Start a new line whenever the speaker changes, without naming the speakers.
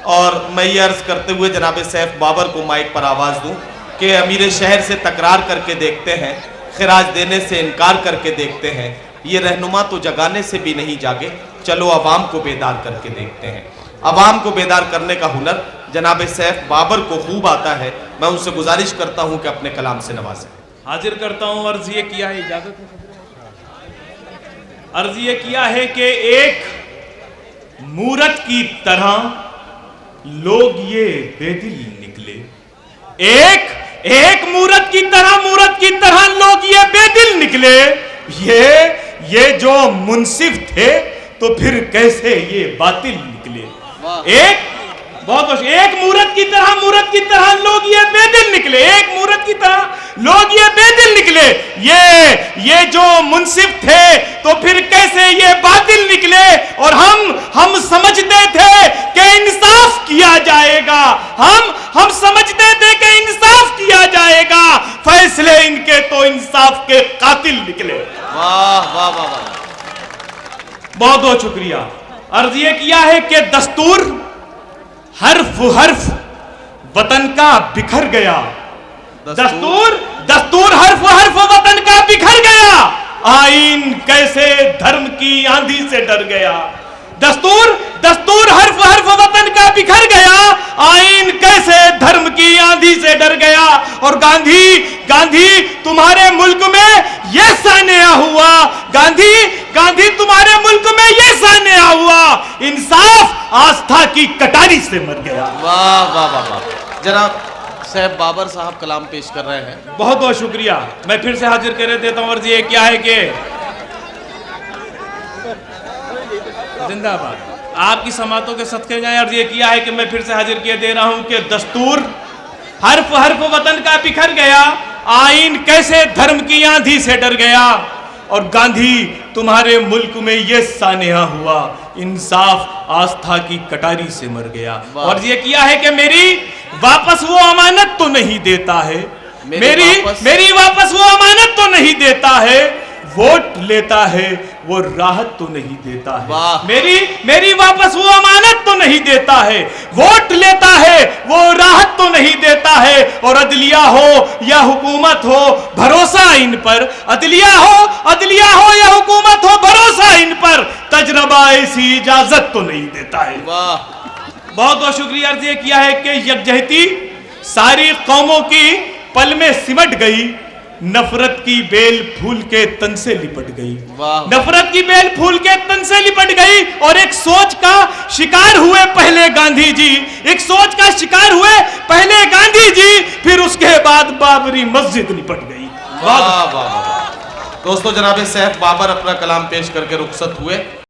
और मैं ये अर्ज करते हुए जनाब सैफ बाबर को माइक पर आवाज़ दूं कि अमीर शहर से तकरार करके देखते हैं, खिराज देने से इनकार करके देखते हैं, ये रहनुमा तो जगाने से भी नहीं जागे, चलो अवाम को बेदार करके देखते हैं। अवाम को बेदार करने का हुनर जनाब सैफ बाबर को खूब आता है। मैं उनसे गुजारिश करता हूं कि अपने कलाम से नवाजें।
हाजिर करता हूं। अर्ज ये किया है, इजाजत है, अर्ज ये किया है कि एक मूरत की तरह लोग ये बेदिल निकले, एक मूरत की तरह लोग ये बेदिल निकले। ये जो मुंसिफ थे तो फिर कैसे ये बातिल निकले। एक मूरत की तरह लोग ये बेदिल निकले, एक मूरत की तरह लोग ये बेदिल निकले। ये जो मुंसिफ थे तो फिर कैसे ये बातिल निकले। और हम समझते थे कि इंसाफ किया जाएगा, हम समझते थे कि इंसाफ किया जाएगा, फैसले इनके तो इंसाफ के कातिल निकले।
वाह वाह वाह वाह,
बहुत बहुत शुक्रिया। अर्ज ये किया है कि दस्तूर हर्फ वतन का बिखर गया, दस्तूर हर्फ वतन का बिखर गया, आईन कैसे धर्म की आंधी से डर गया। दस्तूर हर्फ वतन का बिखर गया, आईन कैसे धर्म की आंधी से डर गया। और गांधी तुम्हारे मुल्क में ये सान्या हुआ, गांधी तुम्हारे मुल्क में ये सान्या हुआ, इंसाफ आस्था की कटारी से मर गया।
वाह वाह वाह वाह। जनाब सैफ बाबर साहब कलाम पेश कर रहे हैं।
बहुत बहुत शुक्रिया। मैं फिर से हाजिर कर देता हूं। अर्ज ये क्या है कि जिंदाबाद आपकी समातों के सदके जाए। अर्ज ये किया है कि मैं फिर से हाजिर किए दे रहा हूं कि दस्तूर हर्फ वतन का बिखर गया, आईन कैसे धर्म की आंधी से डर गया। और गांधी तुम्हारे मुल्क में ये सान्या हुआ, इंसाफ आस्था की कटारी से मर गया। और ये किया है कि मेरी वापस वो अमानत तो नहीं देता है, मेरी वापस वो अमानत तो नहीं देता है, वोट लेता है वो राहत तो नहीं देता है। मेरी वापस वो अमानत तो नहीं देता है, वोट लेता है वो राहत तो नहीं देता है। और अदलिया हो या हुकूमत हो भरोसा इन पर, अदलिया हो या हुकूमत हो भरोसा इन पर, तजरबा ऐसी इजाजत तो नहीं देता है। बहुत बहुत शुक्रिया। अर्ज ये किया है कि यकजहती सारी कौमों की पल में सिमट गई, नफरत की बेल फूल के तन से लिपट गई, नफरत की बेल फूल के तन से लिपट गई। और एक सोच का शिकार हुए पहले गांधी जी, एक सोच का शिकार हुए पहले गांधी जी, फिर उसके बाद बाबरी मस्जिद लिपट गई।
वाह वाह वाह। दोस्तों जनाब सैफ बाबर अपना कलाम पेश करके रुखसत हुए।